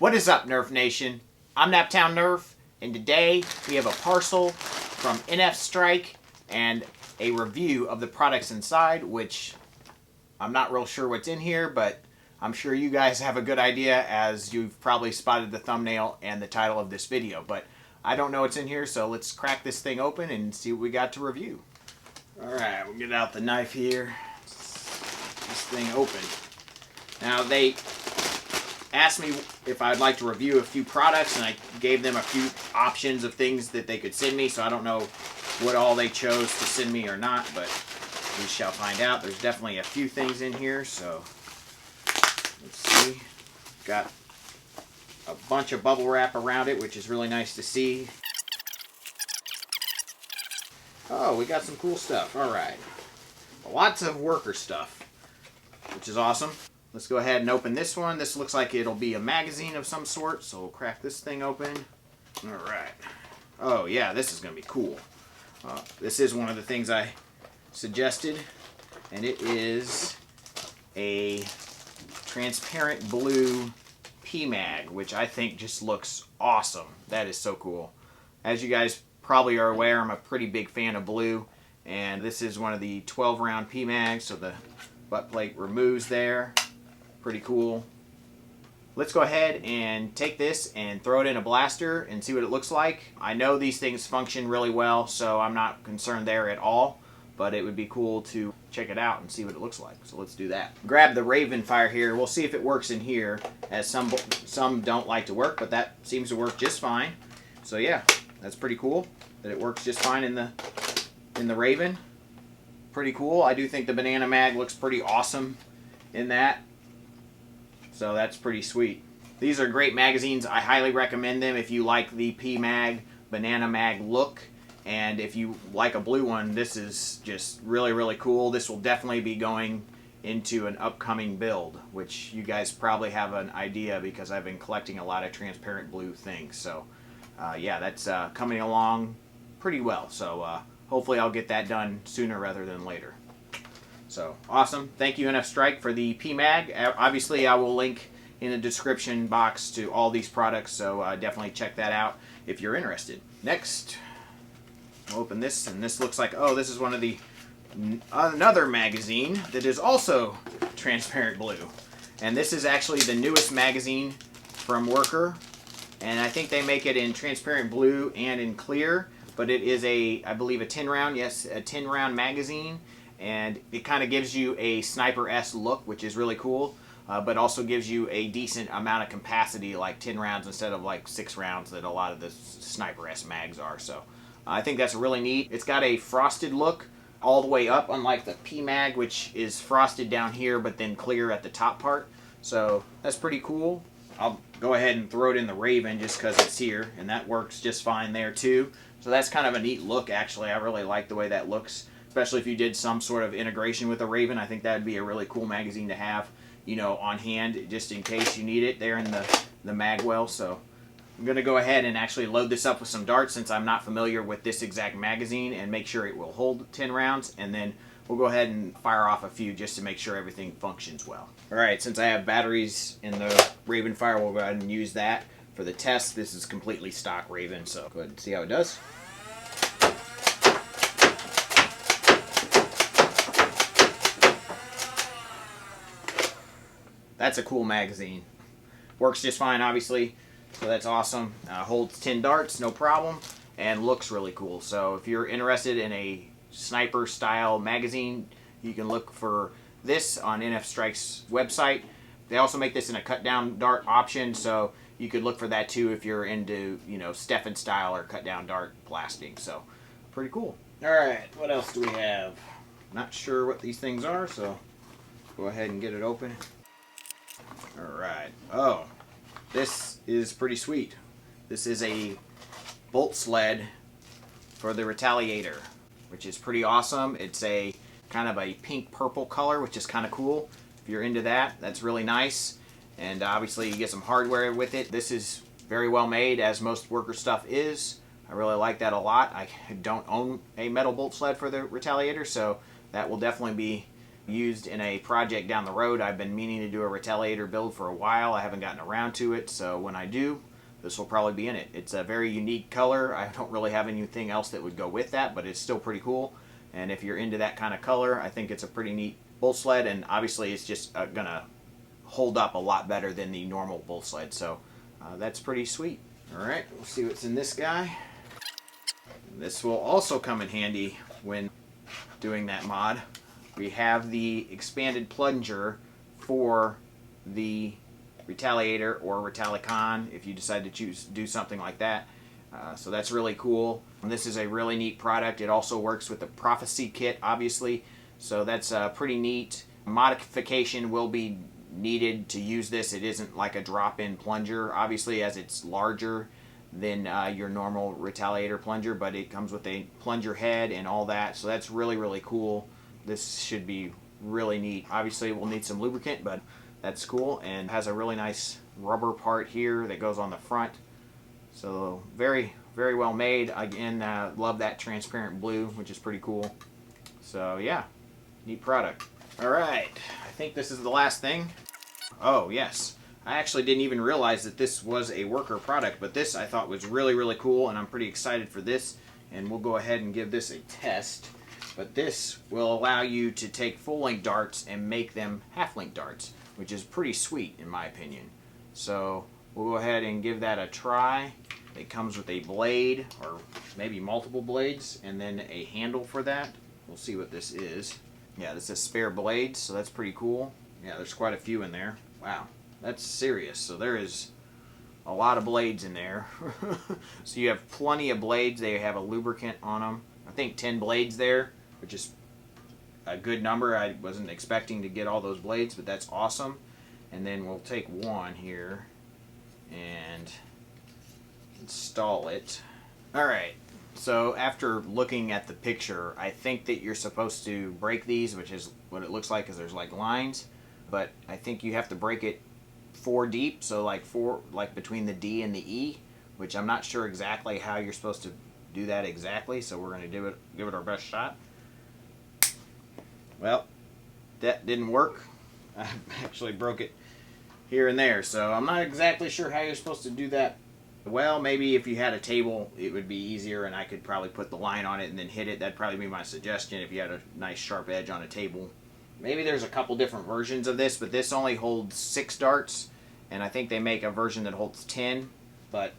What is up, Nerf Nation? I'm Naptown Nerf, and today we have a parcel from NF Strike and a review of the products inside, which I'm not real sure what's in here, but I'm sure you guys have a good idea as you've probably spotted the thumbnail and the title of this video. But I don't know what's in here, so let's crack this thing open and see what we got to review. Alright, we'll get out the knife here. This thing open. Now they asked me if I'd like to review a few products, and I gave them a few options of things that they could send me, so I don't know what all they chose to send me or not, but we shall find out. There's definitely a few things in here, so let's see. Got a bunch of bubble wrap around it, which is really nice to see. Oh, we got some cool stuff. Alright. Lots of worker stuff, which is awesome. Let's go ahead and open this one. This looks like it'll be a magazine of some sort, so we'll crack this thing open. Alright. Oh yeah, this is going to be cool. This is one of the things I suggested, and it is a transparent blue PMag, which I think just looks awesome. That is so cool. As you guys probably are aware, I'm a pretty big fan of blue, and this is one of the 12 round PMags, so the butt plate removes there. Pretty cool. Let's go ahead and take this and throw it in a blaster and see what it looks like. I know these things function really well, so I'm not concerned there at all, but it would be cool to check it out and see what it looks like. So let's do that. Grab the Raven Fire here. We'll see if it works in here, as some don't like to work, but that seems to work just fine. So yeah, that's pretty cool that it works just fine in the Raven. Pretty cool. I do think the Banana Mag looks pretty awesome in that. So that's pretty sweet. These are great magazines. I highly recommend them if you like the PMag, Banana Mag look. And if you like a blue one, this is just really, really cool. This will definitely be going into an upcoming build, which you guys probably have an idea because I've been collecting a lot of transparent blue things. So yeah, that's coming along pretty well. So hopefully I'll get that done sooner rather than later. So, awesome. Thank you, NF Strike, for the PMag. Obviously, I will link in the description box to all these products, so definitely check that out if you're interested. Next, we'll open this, and this looks like, oh, this is one of the, another magazine that is also transparent blue. And this is actually the newest magazine from Worker, and I think they make it in transparent blue and in clear, but it is a, I believe, a 10 round, yes, a 10 round magazine. And it kind of gives you a sniper-esque look, which is really cool, but also gives you a decent amount of capacity, like 10 rounds instead of like 6 rounds that a lot of the sniper-esque mags are. So I think that's really neat. It's got a frosted look all the way up, unlike the PMag, which is frosted down here but then clear at the top part. So that's pretty cool. I'll go ahead and throw it in the Raven just because it's here, and that works just fine there too. So that's kind of a neat look, actually. I really like the way that looks. Especially if you did some sort of integration with a Raven, I think that would be a really cool magazine to have, you know, on hand, just in case you need it there in the magwell. So I'm going to go ahead and actually load this up with some darts since I'm not familiar with this exact magazine, and make sure it will hold 10 rounds, and then we'll go ahead and fire off a few just to make sure everything functions well. Alright, since I have batteries in the Raven Fire, we'll go ahead and use that for the test. This is completely stock Raven, so go ahead and see how it does. That's a cool magazine. Works just fine, obviously, so that's awesome. Holds 10 darts, no problem, and looks really cool. So if you're interested in a sniper-style magazine, you can look for this on NF Strike's website. They also make this in a cut-down dart option, so you could look for that too if you're into, you know, Stefan style or cut-down dart blasting. So pretty cool. All right, what else do we have? Not sure what these things are, so go ahead and get it open. Alright. Oh, this is pretty sweet. This is a bolt sled for the Retaliator, which is pretty awesome. It's a kind of a pink-purple color, which is kind of cool. If you're into that, that's really nice. And obviously you get some hardware with it. This is very well made, as most Worker stuff is. I really like that a lot. I don't own a metal bolt sled for the Retaliator, so that will definitely be used in a project down the road. I've been meaning to do a Retaliator build for a while. I haven't gotten around to it, so when I do, this will probably be in it. It's a very unique color. I don't really have anything else that would go with that, but it's still pretty cool. And if you're into that kind of color, I think it's a pretty neat bull sled, and obviously it's just going to hold up a lot better than the normal bull sled, so that's pretty sweet. Alright, we'll see what's in this guy. This will also come in handy when doing that mod. We have the expanded plunger for the Retaliator or Retalicon if you decide to do something like that. So that's really cool. And this is a really neat product. It also works with the Prophecy kit, obviously. So that's pretty neat. Modification will be needed to use this. It isn't like a drop-in plunger, obviously, as it's larger than your normal Retaliator plunger, but it comes with a plunger head and all that. So that's really, really cool. This should be really neat. Obviously, we'll need some lubricant, but that's cool, and has a really nice rubber part here that goes on the front. So very, very well made. Again, love that transparent blue, which is pretty cool. So yeah, neat product. All right, I think this is the last thing. Oh yes, I actually didn't even realize that this was a worker product, but this I thought was really, really cool, and I'm pretty excited for this, and we'll go ahead and give this a test. But this will allow you to take full-length darts and make them half-length darts, which is pretty sweet in my opinion. So we'll go ahead and give that a try. It comes with a blade, or maybe multiple blades, and then a handle for that. We'll see what this is. Yeah, this is spare blades, so that's pretty cool. Yeah, there's quite a few in there. Wow, that's serious. So there is a lot of blades in there. So you have plenty of blades. They have a lubricant on them. I think 10 blades there, which is a good number. I wasn't expecting to get all those blades, but that's awesome. And then we'll take one here and install it. Alright, so after looking at the picture, I think that you're supposed to break these, which is what it looks like, because there's like lines, but I think you have to break it 4 deep, so like 4, like between the D and the E, which I'm not sure exactly how you're supposed to do that exactly, so we're going to give it our best shot. Well, that didn't work. I actually broke it here and there, so I'm not exactly sure how you're supposed to do that. Well, maybe if you had a table, it would be easier, and I could probably put the line on it and then hit it. That'd probably be my suggestion if you had a nice sharp edge on a table. Maybe there's a couple different versions of this, but this only holds 6 darts, and I think they make a version that holds 10, but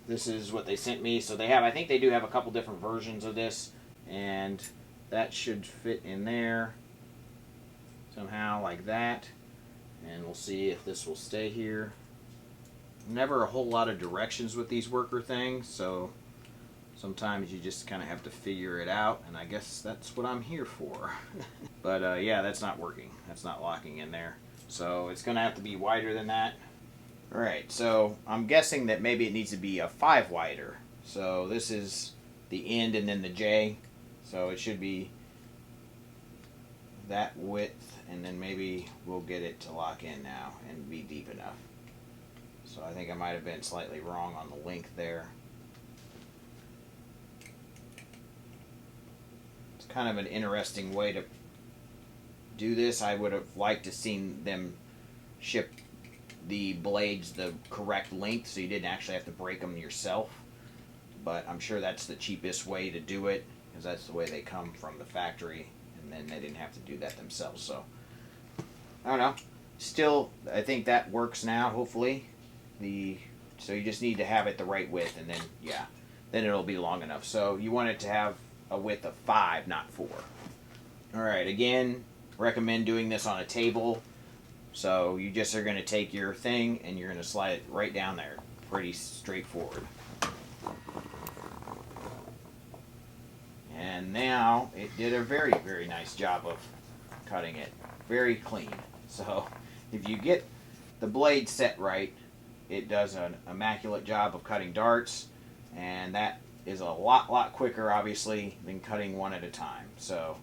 this is what they sent me. So they have, I think they do have a couple different versions of this, and that should fit in there somehow like that. And we'll see if this will stay here. Never a whole lot of directions with these worker things, so sometimes you just kind of have to figure it out, and I guess that's what I'm here for. But yeah, that's not working. That's not locking in there. So it's going to have to be wider than that. Alright, so I'm guessing that maybe it needs to be a 5 wider. So this is the end and then the J. So it should be that width, and then maybe we'll get it to lock in now and be deep enough. So I think I might have been slightly wrong on the length there. It's kind of an interesting way to do this. I would have liked to seen them ship the blades the correct length so you didn't actually have to break them yourself. But I'm sure that's the cheapest way to do it, because that's the way they come from the factory, and then they didn't have to do that themselves. So I don't know. Still, I think that works now, hopefully. So you just need to have it the right width, and then yeah, then it'll be long enough. So you want it to have a width of 5, not 4. Alright, again, recommend doing this on a table. So you just are going to take your thing and you're going to slide it right down there. Pretty straightforward. And now it did a very, very nice job of cutting it. Very clean. So if you get the blade set right, it does an immaculate job of cutting darts, and that is a lot quicker, obviously, than cutting one at a time. So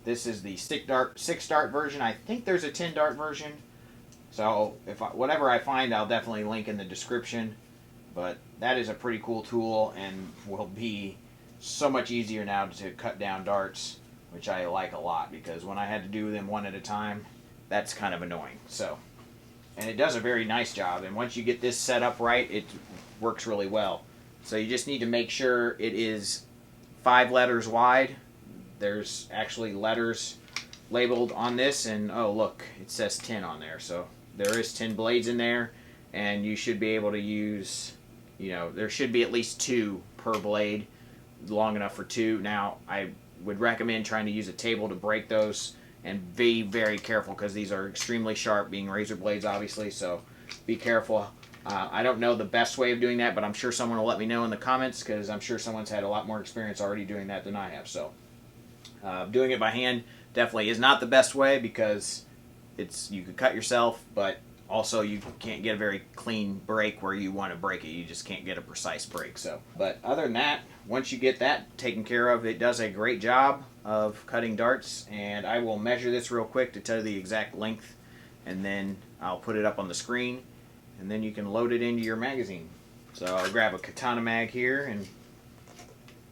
this is the 6-dart version. I think there's a 10-dart version. So whatever I find, I'll definitely link in the description. But that is a pretty cool tool, and will be so much easier now to cut down darts which I like a lot because when I had to do them one at a time, that's kind of annoying. So, and it does a very nice job, and once you get this set up right, it works really well. So you just need to make sure it is 5 letters wide. There's actually letters labeled on this, and oh look, it says 10 on there, so there is 10 blades in there, and you should be able to use, you know, there should be at least 2 per blade, long enough for 2. Now I would recommend trying to use a table to break those, and be very careful because these are extremely sharp, being razor blades obviously, so be careful. I don't know the best way of doing that, but I'm sure someone will let me know in the comments because I'm sure someone's had a lot more experience already doing that than I have. So doing it by hand definitely is not the best way because you could cut yourself, but also you can't get a very clean break where you want to break it. You just can't get a precise break. So, but other than that, once you get that taken care of, it does a great job of cutting darts. And I will measure this real quick to tell you the exact length, and then I'll put it up on the screen, and then you can load it into your magazine. So I'll grab a katana mag here, and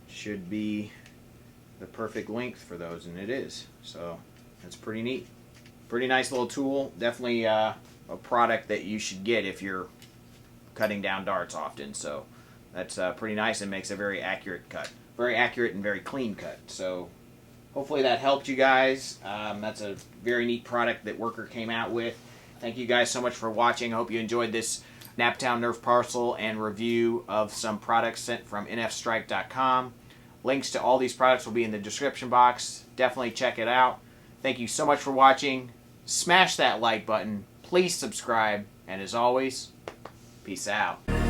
should be the perfect length for those, and it is. So that's pretty neat. Pretty nice little tool. Definitely a product that you should get if you're cutting down darts often. So that's pretty nice and makes a very accurate cut. Very accurate and very clean cut. So hopefully that helped you guys. That's a very neat product that Worker came out with. Thank you guys so much for watching. I hope you enjoyed this Naptown Nerf parcel and review of some products sent from nfstrike.com. Links to all these products will be in the description box. Definitely check it out. Thank you so much for watching. Smash that like button. Please subscribe. And as always, peace out.